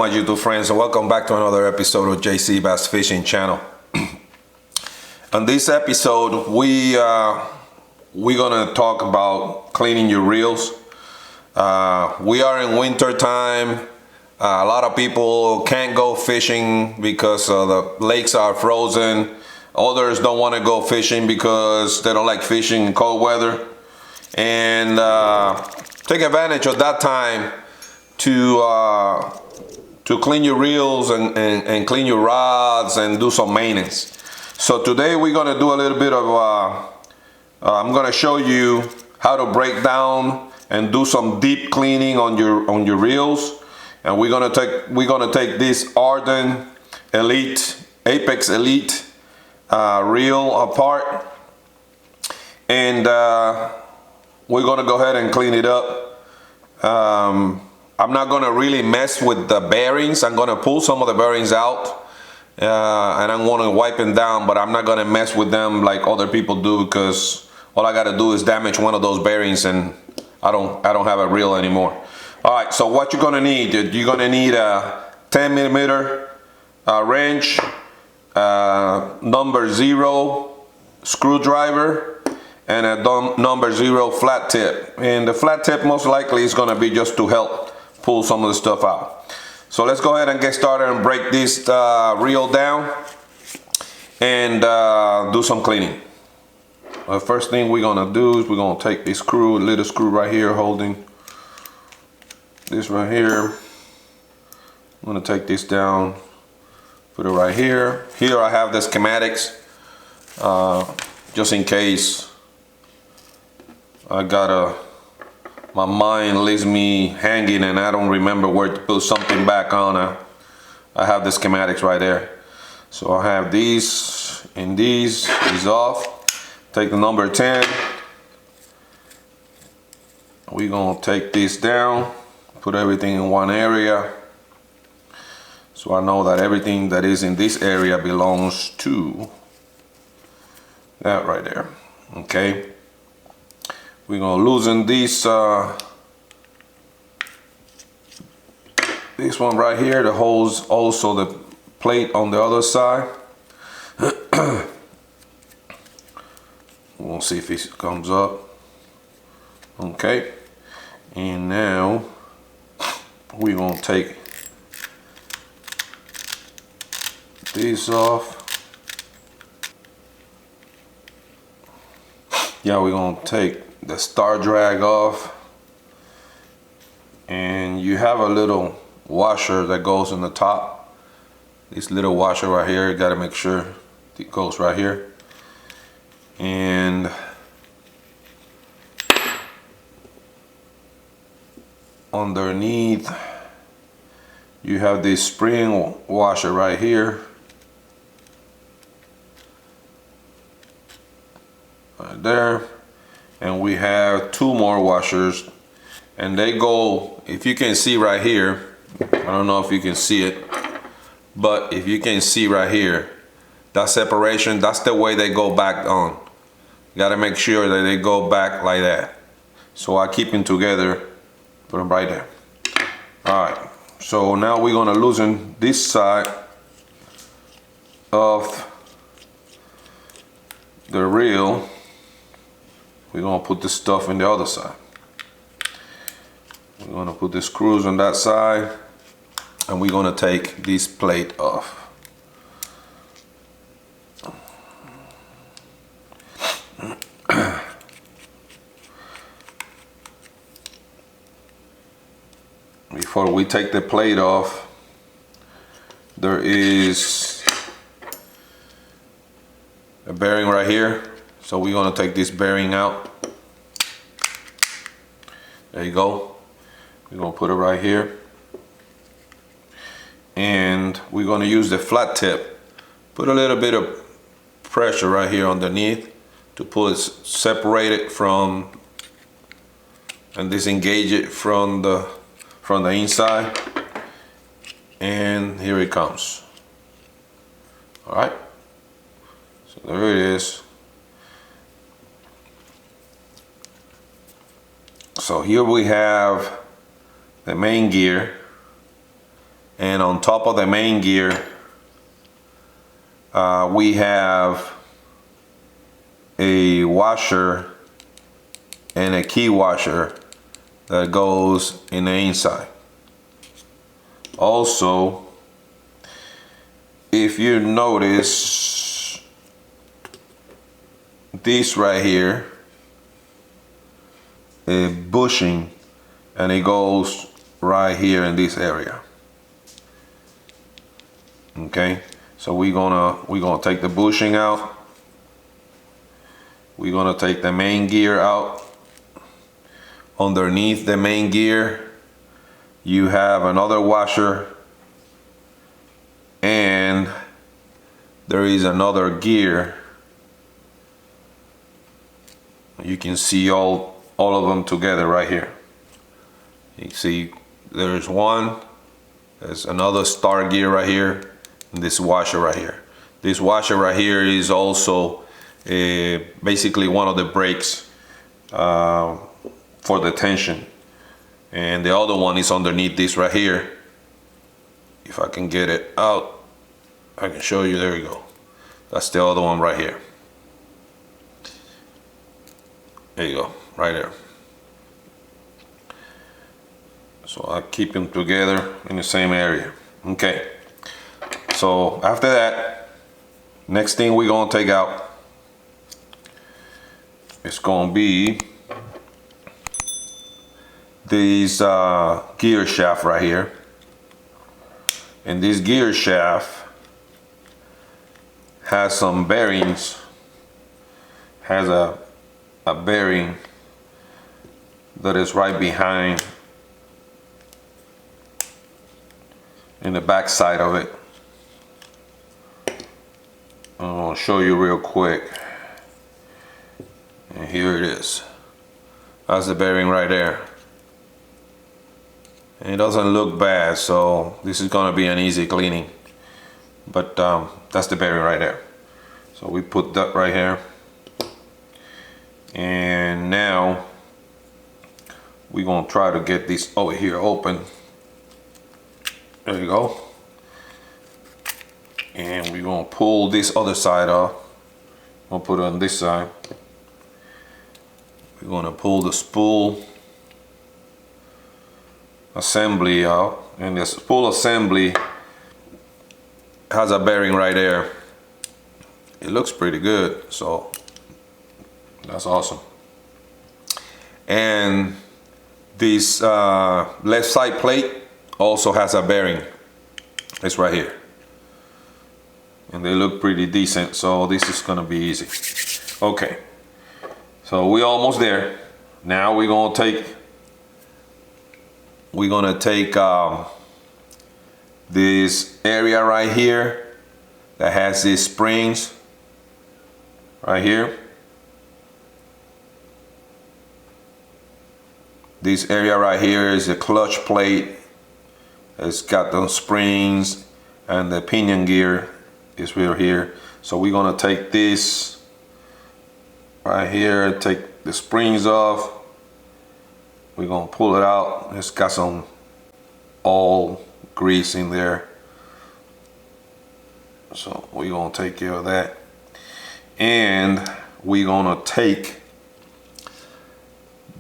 my YouTube friends, and welcome back to another episode of JC Bass Fishing Channel. On this episode, we're gonna talk about cleaning your reels. We are in winter time. A lot of people can't go fishing because the lakes are frozen. Others don't want to go fishing because they don't like fishing in cold weather. And take advantage of that time to clean your reels and clean your rods and do some maintenance. So today we're gonna do a little bit of I'm gonna show you how to break down and do some deep cleaning on your reels. And we're gonna take this Arden Elite Apex Elite reel apart, and we're gonna go ahead and clean it up. I'm not gonna really mess with the bearings. I'm gonna pull some of the bearings out and I'm gonna wipe them down, but I'm not gonna mess with them like other people do, because all I gotta do is damage one of those bearings and I don't have a reel anymore. All right, so what you're gonna need, you're gonna need a 10mm wrench, number 0 screwdriver, and a number 0 flat tip. And the flat tip most likely is gonna be just to help pull some of the stuff out. So let's go ahead and get started and break this reel down and do some cleaning. The first thing we're gonna do is we're gonna take this screw, little screw right here holding this right here. I'm gonna take this down, put it right here. Here I have the schematics, just in case my mind leaves me hanging and I don't remember where to put something back on. I have the schematics right there. So I have these and these is off. Take the number 10. We're gonna take this down, put everything in one area, so I know that everything that is in this area belongs to that right there. Okay, we're gonna loosen this this one right here that holds also the plate on the other side. We'll see if it comes up. Okay, and now we're gonna take this off. Yeah, we're gonna take the star drag off, and you have a little washer that goes in the top. This little washer right here, you gotta make sure it goes right here. And underneath you have this spring washer right here, right there, and we have 2 more washers, and they go, if you can see right here, I don't know if you can see it, but if you can see right here, that separation, that's the way they go back on. You gotta make sure that they go back like that. So I keep them together, put them right there. All right, so now we're gonna loosen this side of the reel. We're gonna put this stuff in the other side. We're gonna put the screws on that side, and we're gonna take this plate off. Before we take the plate off, there is a bearing right here. So we're gonna take this bearing out. There you go. We're gonna put it right here. And we're gonna use the flat tip. Put a little bit of pressure right here underneath to pull it, separate it from, and disengage it from the inside. And here it comes. All right, so there it is. So here we have the main gear, and on top of the main gear we have a washer and a key washer that goes in the inside. Also, if you notice, this right here is bushing, and it goes right here in this area. Okay, so we're gonna take the bushing out. We're gonna take the main gear out. Underneath the main gear, you have another washer, and there is another gear. You can see all of them together right here. You see there's one, there's another star gear right here, and this washer right here. This washer right here is also basically one of the brakes for the tension, and the other one is underneath this right here. If I can get it out, I can show you. There you go. That's the other one right here. There you go, right there. So I keep them together in the same area. Okay, so after that, next thing we're gonna take out, it's gonna be this gear shaft right here. And this gear shaft has some bearings, has a bearing that is right behind in the back side of it. I'm gonna show you real quick. And here it is. That's the bearing right there. And it doesn't look bad, so this is gonna be an easy cleaning. But that's the bearing right there. So we put that right here. And now we're gonna try to get this over here open. There you go. And we're gonna pull this other side off. I'll put it on this side. We're gonna pull the spool assembly out, and the spool assembly has a bearing right there. It looks pretty good, so that's awesome. And this left side plate also has a bearing. It's right here, and they look pretty decent, so this is gonna be easy. Okay, so we're almost there. Now we're gonna take this area right here that has these springs right here. This area right here is the clutch plate. It's got those springs, and the pinion gear is right here. So we're gonna take this right here, take the springs off. We're gonna pull it out. It's got some oil grease in there, so we're gonna take care of that. And we're gonna take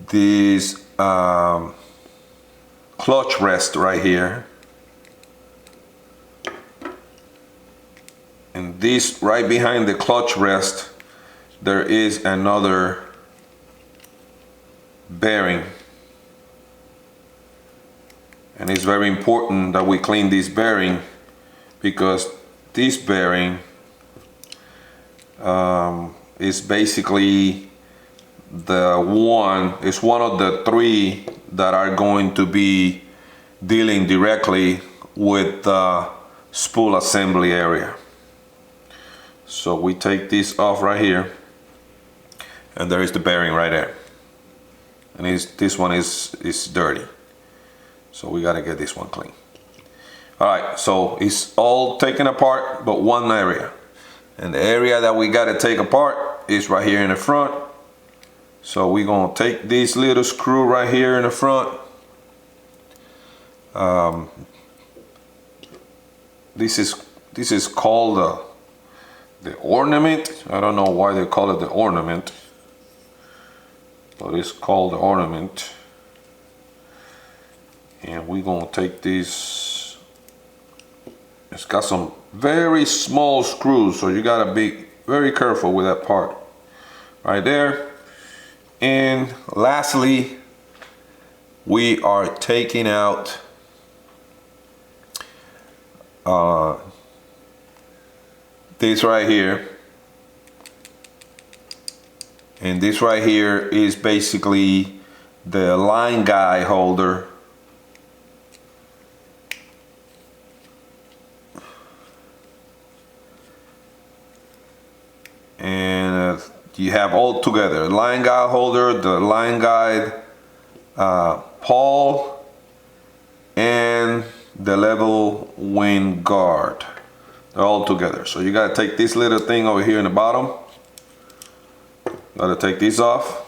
this clutch rest right here, and this right behind the clutch rest there is another bearing, and it's very important that we clean this bearing, because this bearing is basically it's one of the three that are going to be dealing directly with the spool assembly area. So we take this off right here, and there is the bearing right there, and this one is dirty, so we got to get this one clean. All right, so it's all taken apart but one area, and the area that we got to take apart is right here in the front. So we're gonna take this little screw right here in the front, this is called the ornament. I don't know why they call it the ornament, but it's called the ornament. And we're gonna take this. It's got some very small screws, so you gotta be very careful with that part right there. And lastly, we are taking out this right here, and this right here is basically the line guide holder. And you have all together line guide holder, the line guide pawl, and the level wind guard. They're all together. So you gotta take this little thing over here in the bottom. Gotta take these off.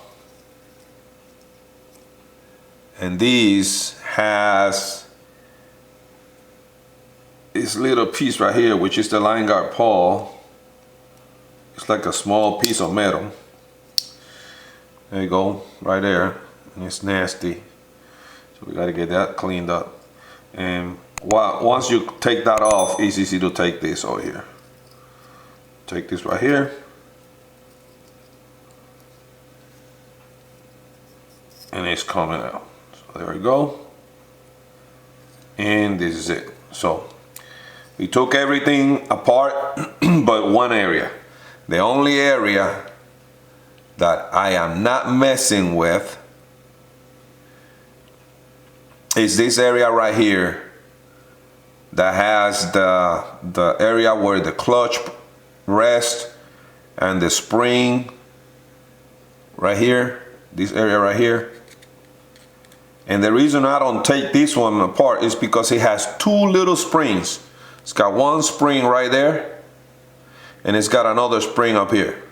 And these has this little piece right here, which is the line guard pawl. It's like a small piece of metal. There you go, right there. And it's nasty. So we gotta get that cleaned up. And once you take that off, it's easy to take this over here. Take this right here. And it's coming out. So there we go. And this is it. So we took everything apart but one area. The only area that I am not messing with is this area right here that has the area where the clutch rests and the spring right here, this area right here. And the reason I don't take this one apart is because it has two little springs. It's got one spring right there, and it's got another spring up here.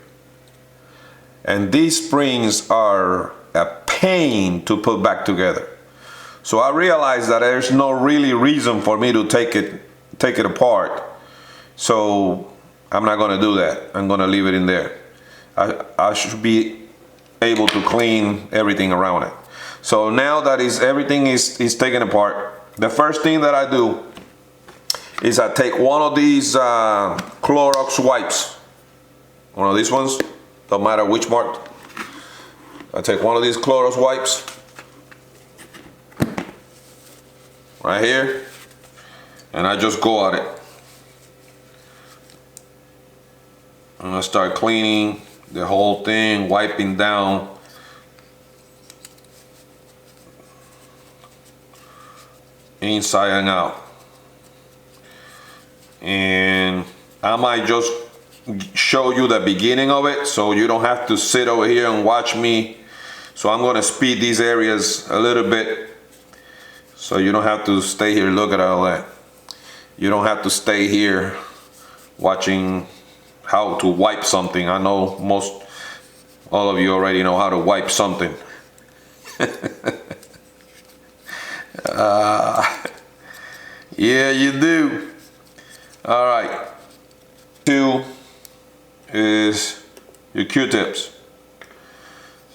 And these springs are a pain to put back together. So I realized that there's no really reason for me to take it apart. So I'm not gonna do that. I'm gonna leave it in there. I should be able to clean everything around it. So now that everything is taken apart, the first thing that I do is I take one of these Clorox wipes. One of these ones, don't matter which mark. I take one of these Clorox wipes right here, and I just go at it. And I start cleaning the whole thing, wiping down inside and out. And I might just show you the beginning of it so you don't have to sit over here and watch me. So I'm going to speed these areas a little bit so you don't have to stay here. Look at all that. You don't have to stay here watching how to wipe something. I know all of you already know how to wipe something. Yeah, you do. All right. 2 is your Q-tips.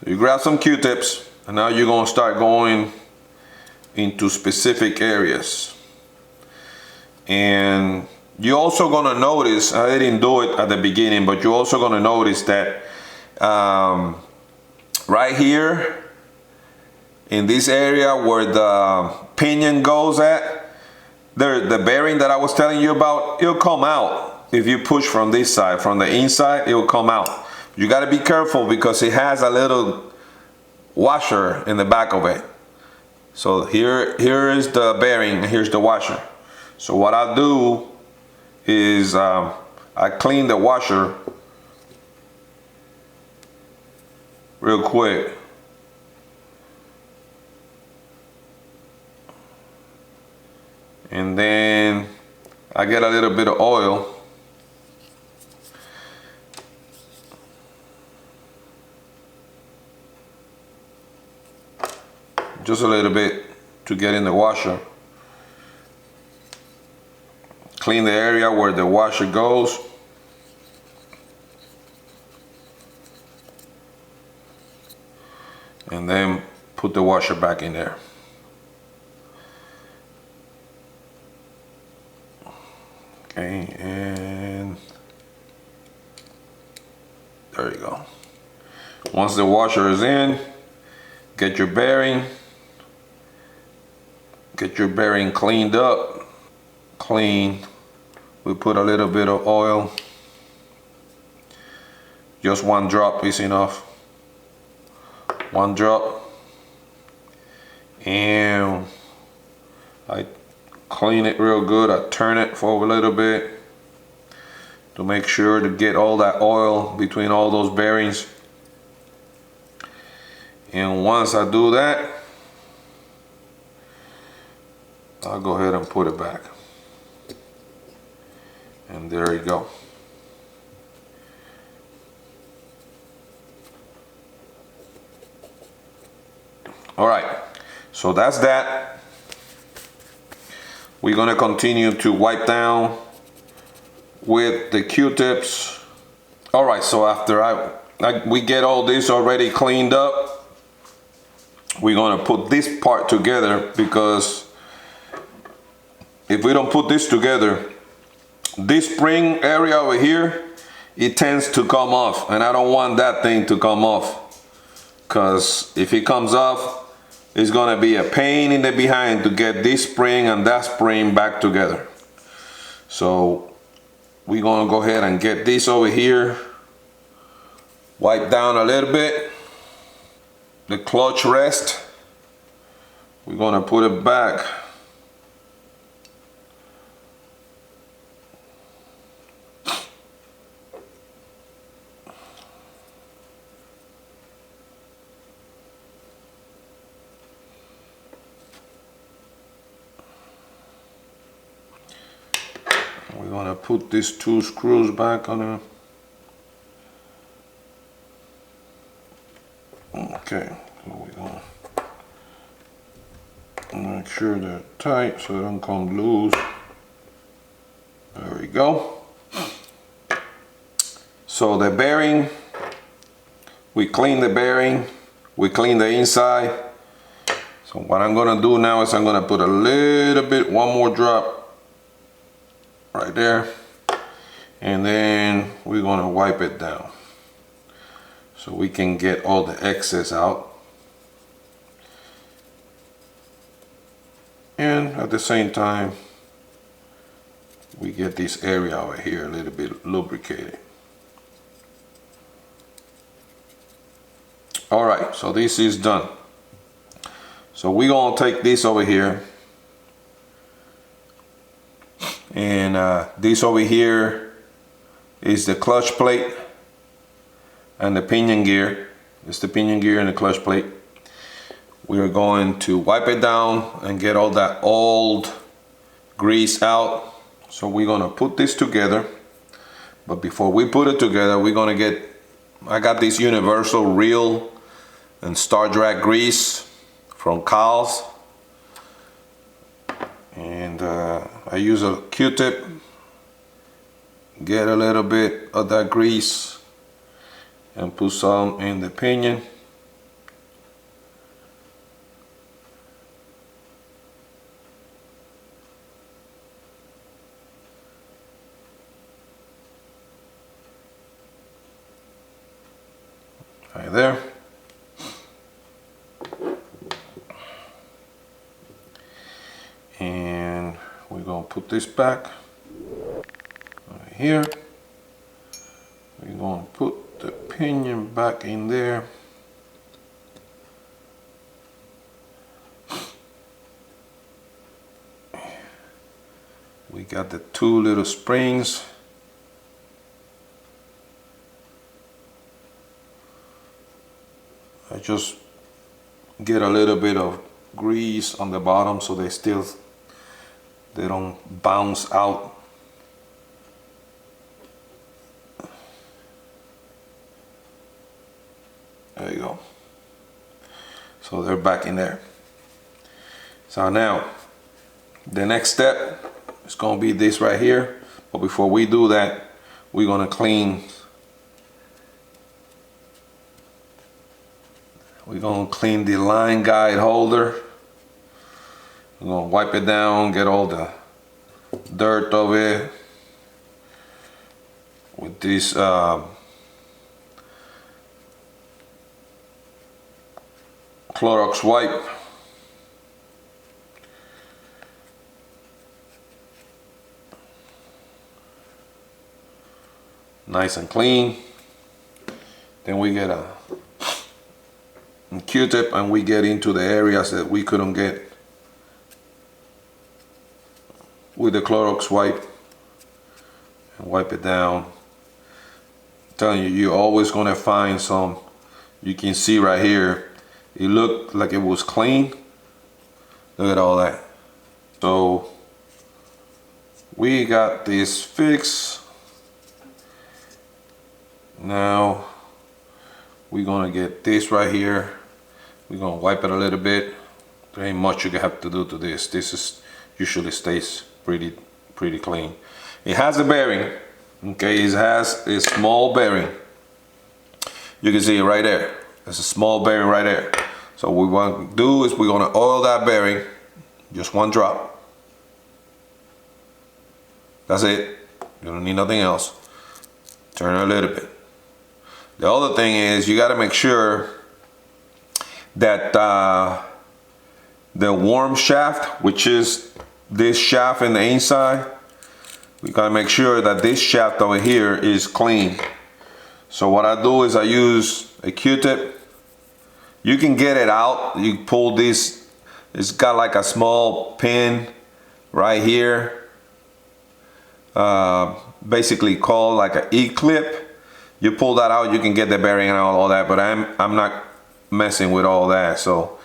So you grab some Q-tips, and now you're gonna start going into specific areas. And you're also gonna notice, I didn't do it at the beginning, but you're also gonna notice that right here in this area where the pinion goes at, the bearing that I was telling you about, it'll come out. If you push from this side, from the inside, it will come out. You got to be careful because it has a little washer in the back of it. So here is the bearing, and here's the washer. So what I do is I clean the washer real quick. And then I get a little bit of oil. Just a little bit to get in the washer. clean the area where the washer goes. And then put the washer back in there. Okay, and there you go. Once the washer is in, get your bearing cleaned up. Clean. We put a little bit of oil. Just 1 drop is enough. 1 drop. And I clean it real good. I turn it for a little bit to make sure to get all that oil between all those bearings. And once I do that, I'll go ahead and put it back. And there you go. All right, so that's that. We're gonna continue to wipe down with the Q-tips. All right, so after we get all this already cleaned up, we're gonna put this part together, because if we don't put this together, this spring area over here, it tends to come off, and I don't want that thing to come off, because if it comes off, it's gonna be a pain in the behind to get this spring and that spring back together. So we're gonna go ahead and get this over here, wipe down a little bit. The clutch rest, we're gonna put it back. We're gonna put these 2 screws back on it. Okay, so we're gonna make sure they're tight so they don't come loose. There we go. So the bearing, we clean the bearing, we clean the inside. So what I'm gonna do now is I'm gonna put a little bit, 1 more drop right there, and then we're gonna wipe it down so we can get all the excess out, and at the same time we get this area over here a little bit lubricated. All right, so this is done. So we're gonna take this over here, and this over here is the clutch plate and the pinion gear. It's the pinion gear and the clutch plate. We're going to wipe it down and get all that old grease out. So we're gonna put this together, but before we put it together, we're gonna get, I got this universal reel and star drag grease from Kyle's, and I use a Q-tip, get a little bit of that grease and put some in the pinion. Right there. And we're going to put this back right here. We're going to put the pinion back in there. We got the 2 little springs. I just get a little bit of grease on the bottom so they don't bounce out. There you go. So they're back in there. So now the next step it's gonna be this right here. But before we do that, we're gonna clean. We're gonna clean the line guide holder. We're gonna wipe it down, get all the dirt of it with this Clorox wipe. Nice and clean. Then we get a Q-tip and we get into the areas that we couldn't get with the Clorox wipe and wipe it down. I'm telling you, you're always gonna find some. You can see right here, it looked like it was clean. Look at all that. So we got this fixed. Now we're gonna get this right here. We're gonna wipe it a little bit. There ain't much you have to do to this. This is usually stays pretty clean. It has a bearing. Okay, it has a small bearing. You can see it right there. There's a small bearing right there. So what we want to do is we're gonna oil that bearing. Just one drop. That's it. You don't need nothing else. Turn it a little bit. The other thing is you got to make sure that the worm shaft, which is this shaft in the inside, we got to make sure that this shaft over here is clean. So what I do is I use a Q-tip. You can get it out. You pull this. It's got like a small pin right here, basically called like an E-clip. You pull that out, you can get the bearing and all that, but I'm not messing with all that. So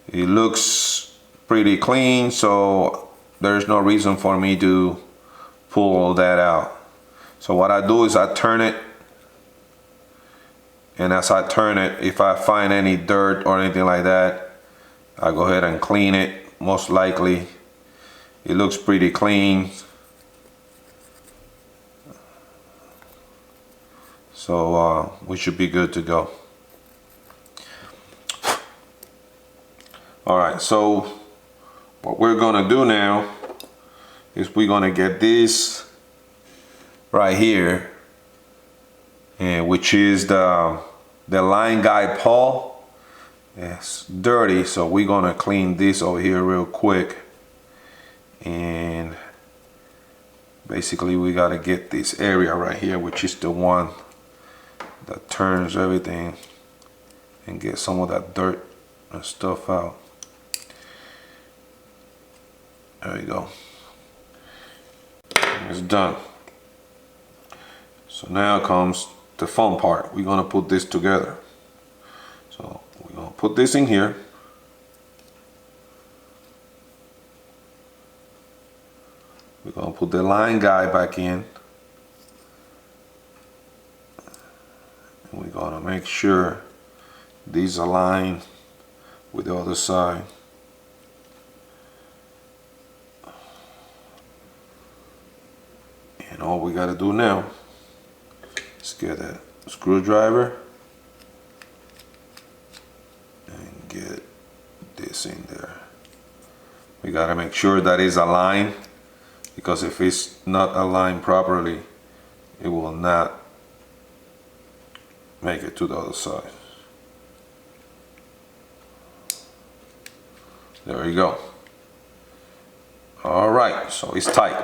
it looks pretty clean, so there's no reason for me to pull all that out. So what I do is I turn it, and as I turn it, if I find any dirt or anything like that, I go ahead and clean it. Most likely it looks pretty clean. So we should be good to go. All right, so what we're gonna do now is we're gonna get this right here, and which is the line guide paw. It's dirty, so we're gonna clean this over here real quick. And basically we gotta get this area right here, which is the one that turns everything, and get some of that dirt and stuff out. There you go. It's done. So now comes the fun part. We're gonna put this together. So we're gonna put this in here. We're gonna put the line guide back in. And we're gonna make sure these align with the other side. And all we gotta do now is get a screwdriver and get this in there. We gotta make sure that is aligned, because if it's not aligned properly, it will not make it to the other side. There you go. All right, so it's tight.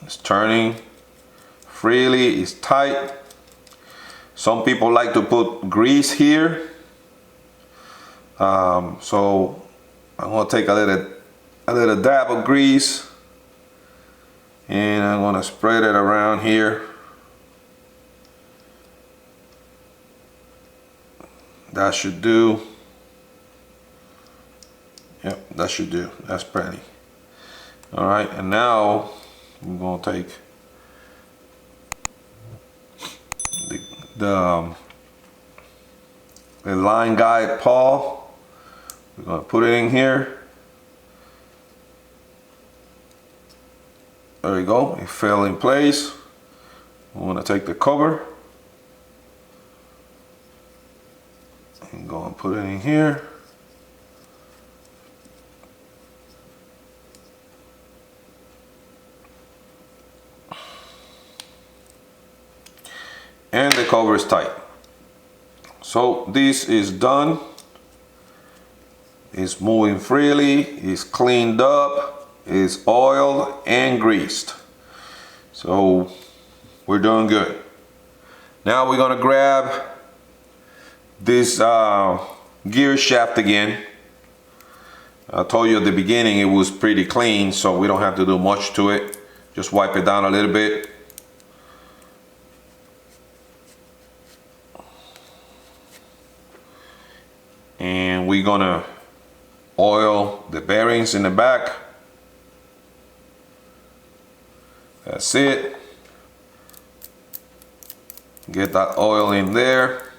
It's turning freely, it's tight. Some people like to put grease here. So I'm gonna take a little dab of grease, and I'm gonna spread it around here. That should do. Yep, that should do. That's plenty. All right, and now we're gonna take the line guide paw. We're gonna put it in here. There we go, it fell in place. I'm gonna take the cover and go and put it in here. And the cover is tight. So this is done. It's moving freely, it's cleaned up, it's oiled and greased. So we're doing good. Now we're gonna grab this gear shaft again. I told you at the beginning it was pretty clean, so we don't have to do much to it. Just wipe it down a little bit. And we're gonna oil the bearings in the back. That's it. Get that oil in there.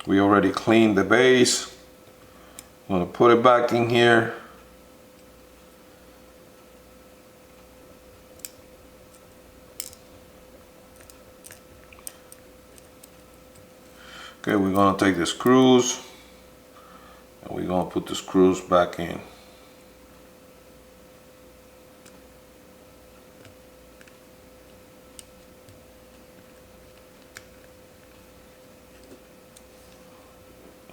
We already cleaned the base. I'm gonna put it back in here. Okay, we're gonna take the screws and we're gonna put the screws back in.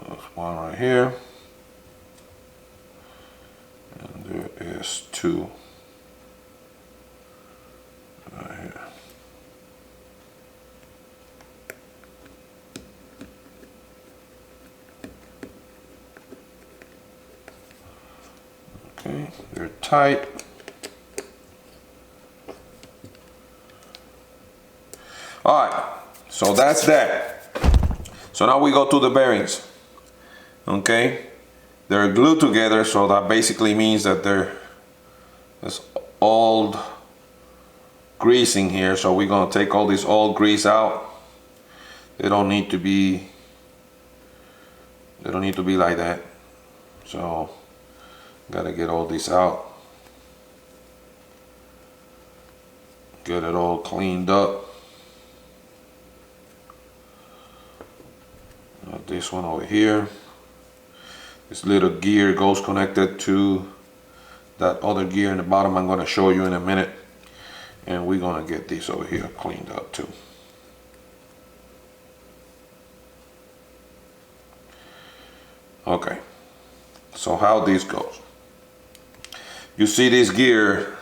There's one right here, and there is two right here. Okay, they're tight. All right, so that's that. So now we go to the bearings. Okay, they're glued together, so that basically means that there's old greasing here. So we're gonna take all this old grease out. They don't need to be like that. So gotta get all this out. Get it all cleaned up. This one over here. This little gear goes connected to that other gear in the bottom. I'm gonna show you in a minute. And we're gonna get this over here cleaned up too. Okay, so how this goes. You see this gear,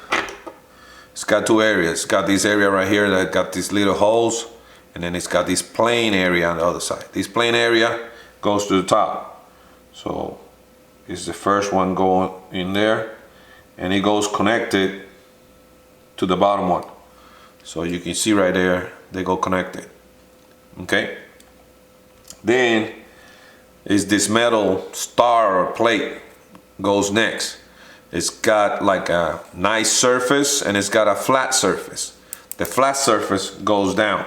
it's got two areas. It's got this area right here that got these little holes, and then it's got this plain area on the other side. This plain area goes to the top. So it's the first one going in there, and it goes connected to the bottom one. So you can see right there, they go connected. Okay? Then is this metal star or plate goes next. It's got like a nice surface and it's got a flat surface. The flat surface goes down.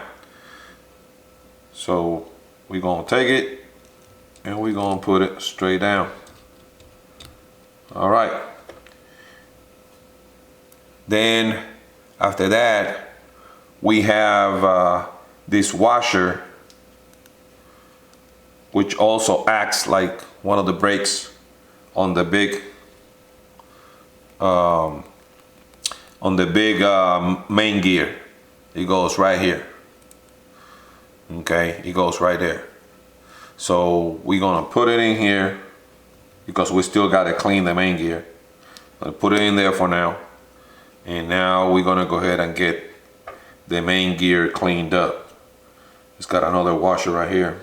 So we're gonna take it and we're gonna put it straight down. All right. Then after that, we have this washer, which also acts like one of the brakes on the big main gear. It goes right here. Okay, it goes right there. So we're gonna put it in here because we still gotta clean the main gear. I'll put it in there for now. And now we're gonna go ahead and get the main gear cleaned up. It's got another washer right here.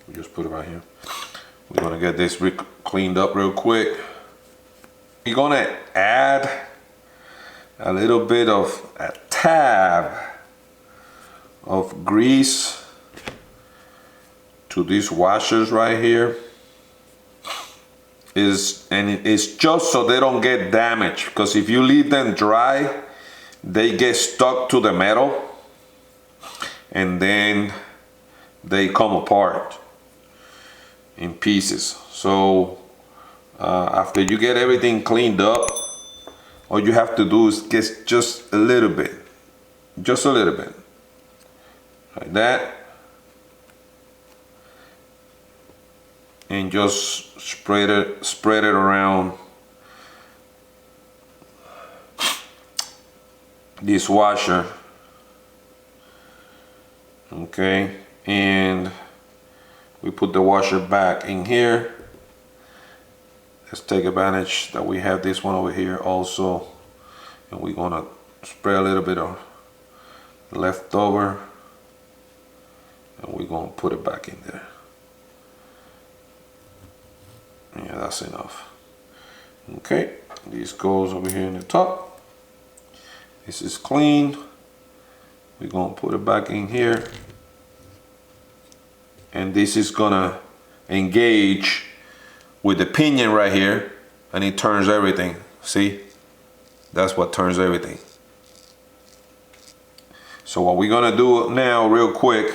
We just put it right here. We're gonna get this cleaned up real quick. We're gonna add a little bit of a tab of grease to these washers right here. It's just so they don't get damaged, because if you leave them dry, they get stuck to the metal and then they come apart in pieces. So after you get everything cleaned up, all you have to do is get just a little bit, like that, and just spread it around this washer. Okay, and we put the washer back in here. Let's take advantage that we have this one over here also, and we're gonna spray a little bit of leftover, and we're gonna put it back in there. Yeah, that's enough. Okay, this goes over here in the top. This is clean. We're gonna put it back in here, and this is gonna engage with the pinion right here, and it turns everything. See, that's what turns everything. So what we're gonna do now real quick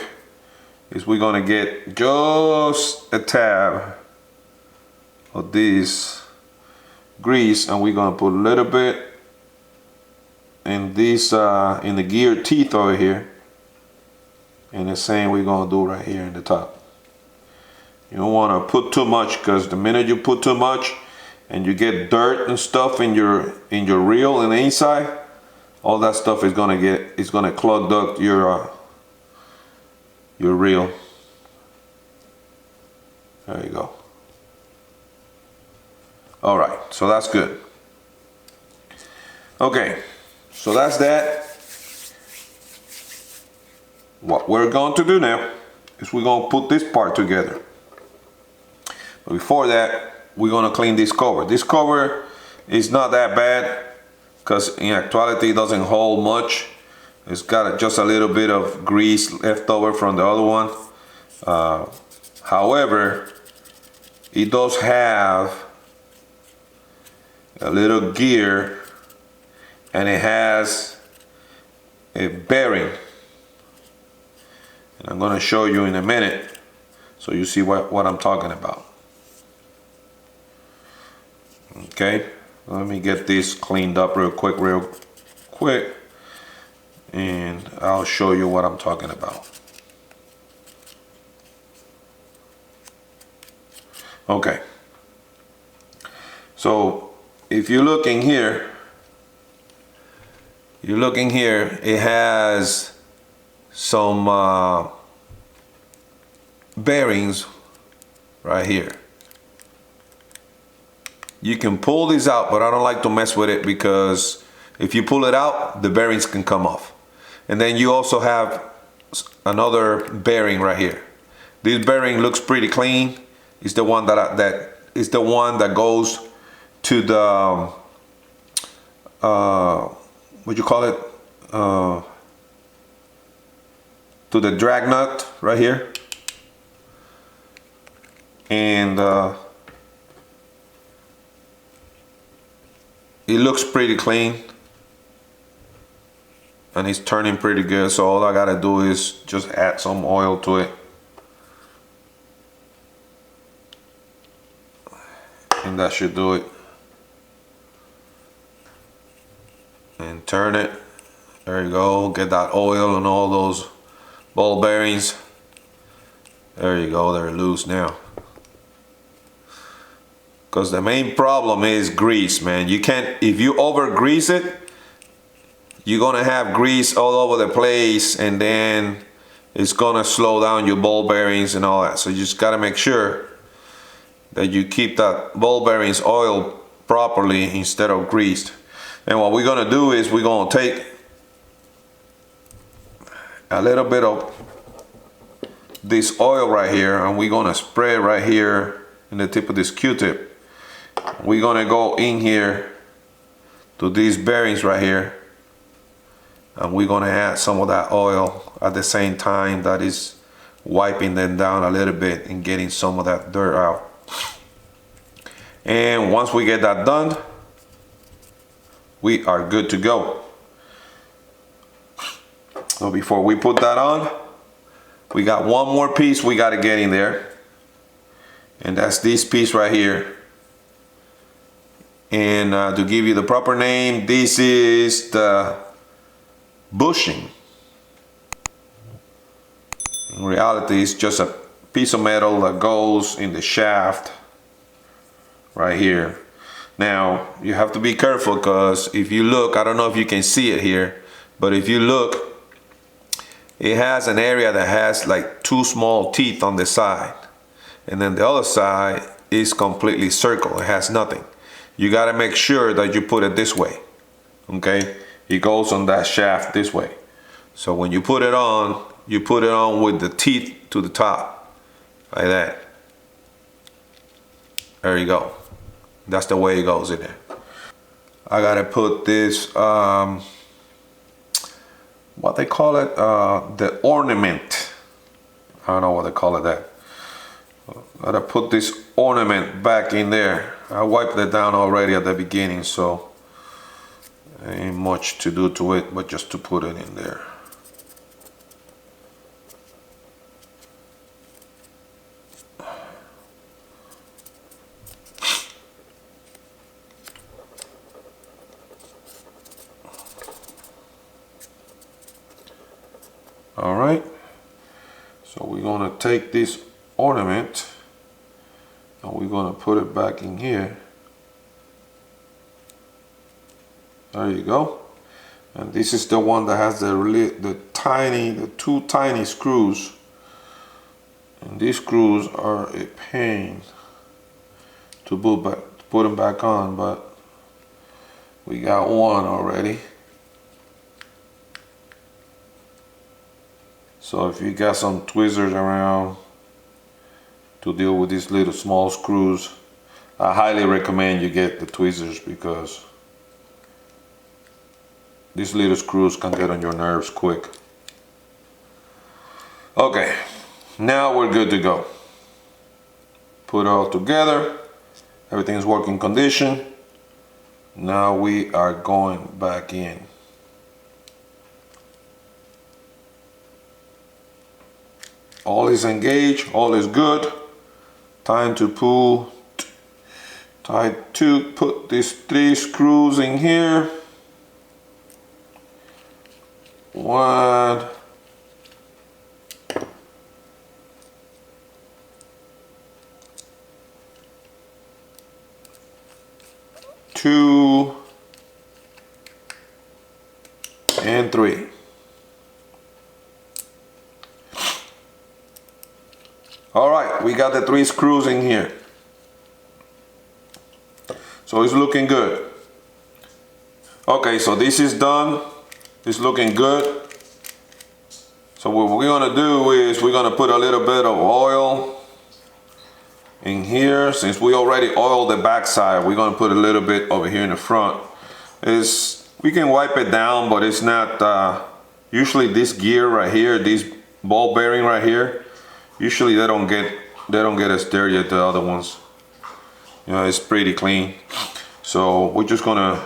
is we're gonna get just a tab of this grease, and we're gonna put a little bit in this in the gear teeth over here, and the same we're gonna do right here in the top. You don't want to put too much, because the minute you put too much and you get dirt and stuff in your reel and the inside, all that stuff is gonna clog up your reel. There you go. All right, so that's good. Okay, so that's that. What we're going to do now is we're going to put this part together. But before that, we're going to clean this cover. This cover is not that bad, because in actuality it doesn't hold much. It's got just a little bit of grease left over from the other one. However, it does have a little gear, and it has a bearing, and I'm going to show you in a minute so you see what I'm talking about. Okay, let me get this cleaned up real quick, and I'll show you what I'm talking about. Okay, so if you look in here, it has some bearings right here. You can pull these out, but I don't like to mess with it, because if you pull it out, the bearings can come off. And then you also have another bearing right here. This bearing looks pretty clean. It's the one that goes to the what you call it, to the drag nut right here, and it looks pretty clean, and it's turning pretty good. So all I gotta do is just add some oil to it, and that should do it. And turn it. There you go. Get that oil and all those ball bearings. There you go. They're loose now. Because the main problem is grease, man. You can't, if you over grease it, you're gonna have grease all over the place, and then it's gonna slow down your ball bearings and all that. So you just gotta make sure that you keep that ball bearings oiled properly instead of greased. And what we're gonna do is we're gonna take a little bit of this oil right here, and we're gonna spray it right here in the tip of this Q-tip. We're gonna go in here to these bearings right here, and we're gonna add some of that oil at the same time that is wiping them down a little bit and getting some of that dirt out. And once we get that done, we are good to go. So before we put that on, we got one more piece we got to get in there, and that's this piece right here. And to give you the proper name, this is the bushing. In reality, it's just a piece of metal that goes in the shaft right here. Now, you have to be careful, because if you look, I don't know if you can see it here, but if you look, it has an area that has like 2 small teeth on the side, and then the other side is completely circle. It has nothing. You got to make sure that you put it this way. Okay, it goes on that shaft this way. So when you put it on with the teeth to the top, like that. There you go. That's the way it goes in there. I gotta put this, what they call it, the ornament. I don't know what they call it that. I gotta put this ornament back in there. I wiped it down already at the beginning, so ain't much to do to it, but just to put it in there. All right, so we're gonna take this ornament and we're gonna put it back in here. There you go. And this is the one that has the 2 tiny screws. And these screws are a pain to put them back on, but we got one already. So if you got some tweezers around to deal with these little small screws, I highly recommend you get the tweezers, because these little screws can get on your nerves quick. Okay, now we're good to go. Put it all together. Everything's working condition. Now we are going back in. All is engaged, all is good. Time to put these 3 screws in here. 1, 2, and 3. All right, we got the 3 screws in here. So it's looking good. Okay, so this is done. It's looking good. So what we're gonna do is we're gonna put a little bit of oil in here. Since we already oiled the backside, we're gonna put a little bit over here in the front. We can wipe it down, but it's not, usually this gear right here, this ball bearing right here, usually they don't get as dirty as the other ones. You know, it's pretty clean. So we're just gonna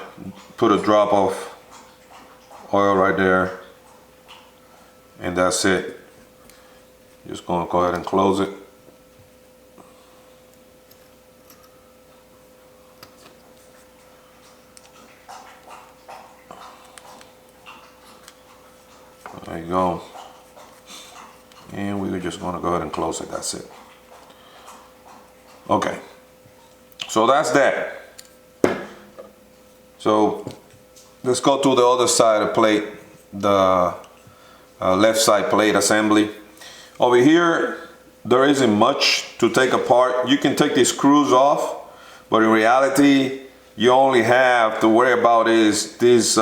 put a drop of oil right there, and that's it. Just gonna go ahead and close it. There you go. And we're just gonna go ahead and close it, that's it. Okay, so that's that. So let's go to the other side of plate, the left side plate assembly. Over here, there isn't much to take apart. You can take these screws off, but in reality, you only have to worry about is this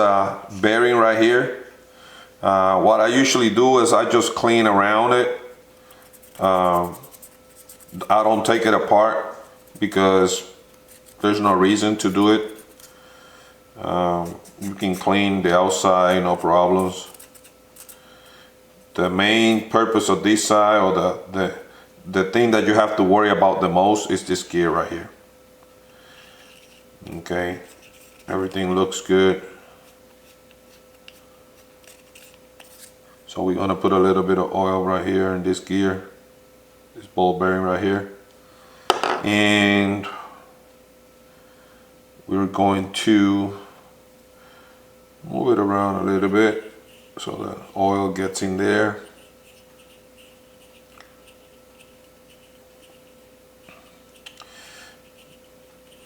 bearing right here. What I usually do is I just clean around it. I don't take it apart because there's no reason to do it. You can clean the outside, no problems. The main purpose of this side, or the thing that you have to worry about the most, is this gear right here. Okay, everything looks good. So we're gonna put a little bit of oil right here in this gear, this ball bearing right here, and we're going to move it around a little bit so the oil gets in there.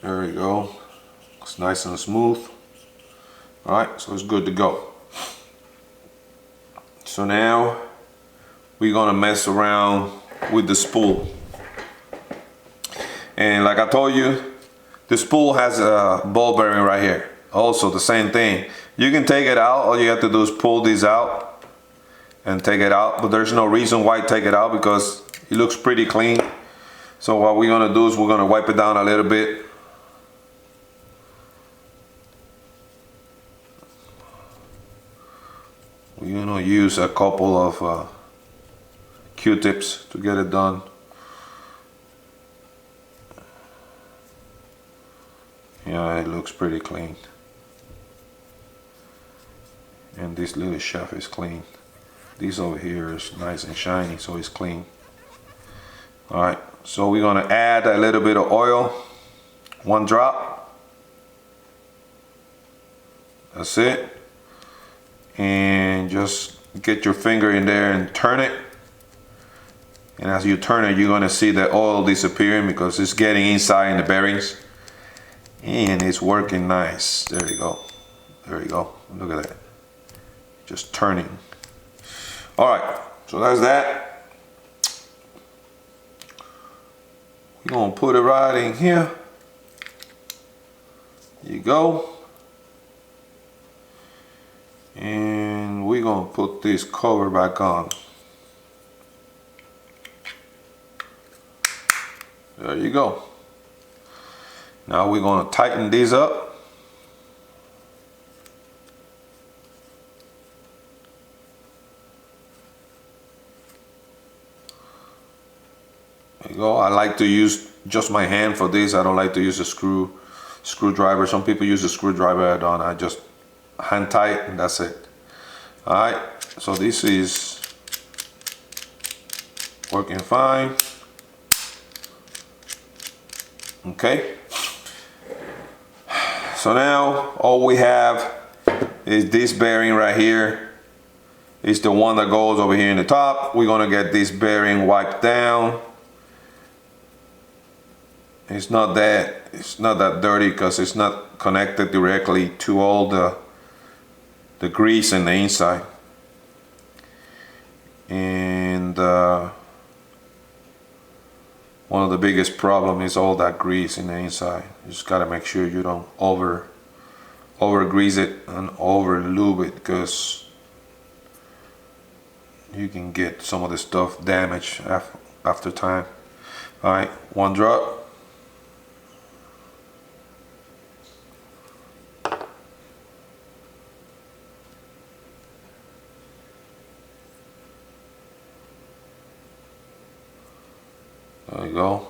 There we go. It's nice and smooth. Alright, so it's good to go. So now we're gonna mess around with the spool. And like I told you, the spool has a ball bearing right here. Also the same thing. You can take it out, all you have to do is pull these out and take it out, but there's no reason why take it out because it looks pretty clean. So what we're gonna do is we're gonna wipe it down a little bit. We're gonna use a couple of Q-tips to get it done. Yeah, it looks pretty clean. And this little shaft is clean. This over here is nice and shiny, so it's clean. Alright, so we're gonna add a little bit of oil. 1 drop. That's it. And just get your finger in there and turn it. And as you turn it, you're gonna see the oil disappearing because it's getting inside in the bearings. And it's working nice. There you go. There you go. Look at that. Just turning. Alright, so that's that. We're gonna put it right in here. There you go. And we're gonna put this cover back on. There you go. Now we're gonna tighten these up. There you go. I like to use just my hand for this. I don't like to use a screwdriver. Some people use a screwdriver. I don't. I just hand tight and that's it. Alright, so this is working fine. Okay, so now all we have is this bearing right here. It's the one that goes over here in the top. We're gonna get this bearing wiped down. It's not that dirty because it's not connected directly to all the grease in the inside. And one of the biggest problem is all that grease in the inside. You just gotta make sure you don't over grease it and over lube it because you can get some of the stuff damaged after time. Alright, 1 drop. There you go.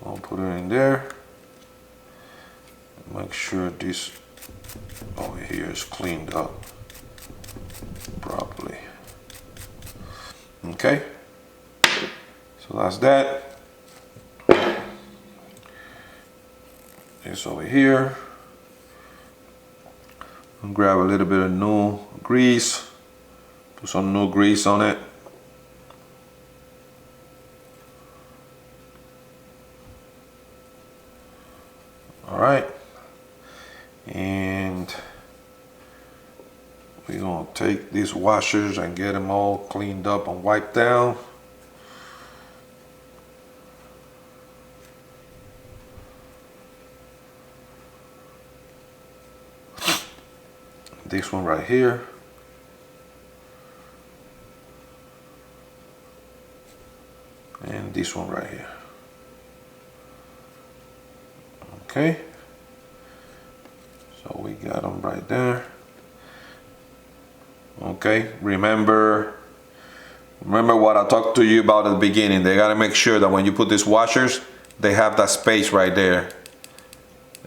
I'll put it in there. Make sure this over here is cleaned up properly. Okay. So that's that. This over here. And grab a little bit of new grease, put some new grease on it. Alright, and we're going to take these washers and get them all cleaned up and wiped down. This one right here. And this one right here. Okay. So we got them right there. Okay, remember what I talked to you about at the beginning. They gotta make sure that when you put these washers, they have that space right there.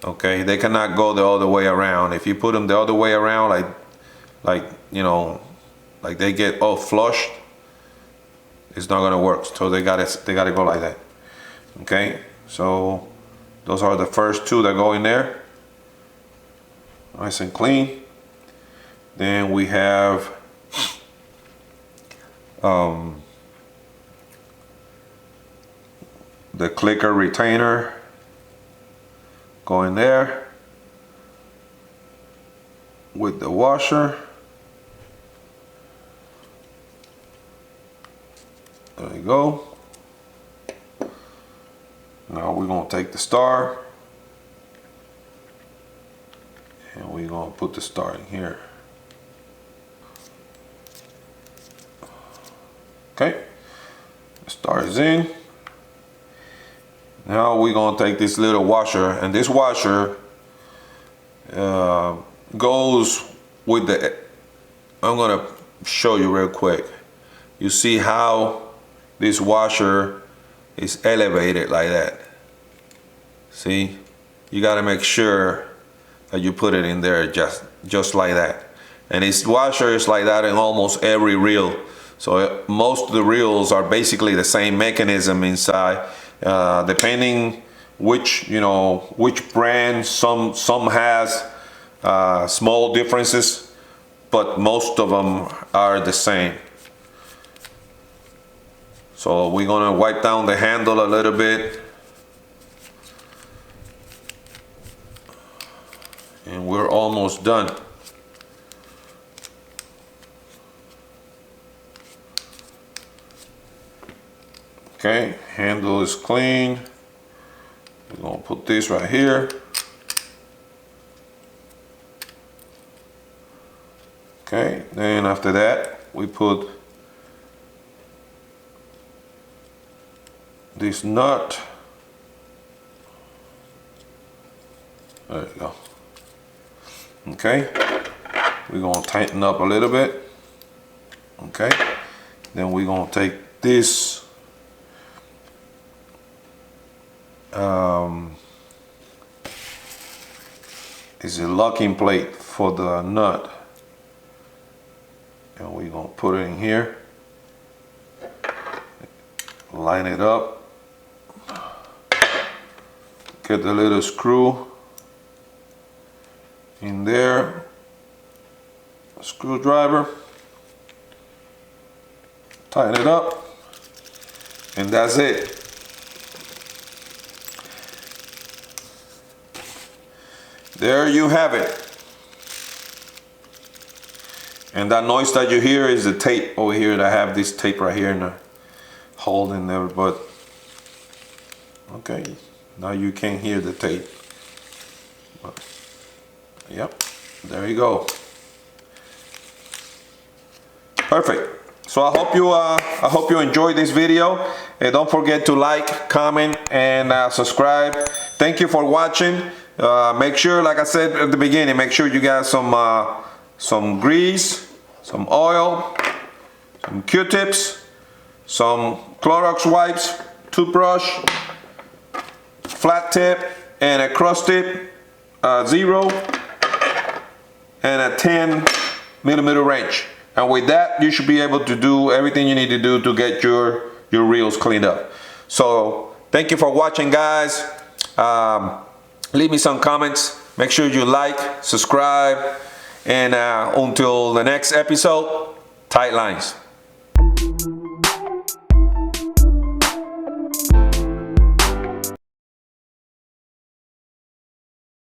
Okay, they cannot go the other way around. If you put them the other way around, like you know, like they get all flushed, it's not gonna work. So they gotta go like that. Okay, so those are the first two that go in there, nice and clean. Then we have the clicker retainer going there with the washer. There you go. Now we're gonna take the star and we're gonna put the star in here. Okay, the star is in. Now we're gonna take this little washer, and this washer goes with the, I'm gonna show you real quick. You see how this washer is elevated like that. See, you got to make sure that you put it in there just like that. And this washer is like that in almost every reel. So most of the reels are basically the same mechanism inside, depending which brand. Some has small differences, but most of them are the same. So we're gonna wipe down the handle a little bit, and we're almost done. Okay, handle is clean. We're gonna put this right here. Okay, then after that we put this nut. There you go. Okay, we're gonna tighten up a little bit. Okay, then we're gonna take this is a locking plate for the nut, and we're gonna put it in here, line it up, get the little screw in there, a screwdriver, tighten it up, and that's it. There you have it. And that noise that you hear is the tape over here. I have this tape right here and a hole in there, but okay, now you can't hear the tape. But, yep, there you go. Perfect. So I hope you enjoyed this video, and don't forget to like, comment, and subscribe. Thank you for watching. Make sure, like I said at the beginning, make sure you got some grease, some oil, some Q-tips, some Clorox wipes, toothbrush, flat tip, and a cross tip, 0, and a 10mm wrench. And with that, you should be able to do everything you need to do to get your reels cleaned up. So thank you for watching, guys. Leave me some comments. Make sure you like, subscribe, and until the next episode, tight lines.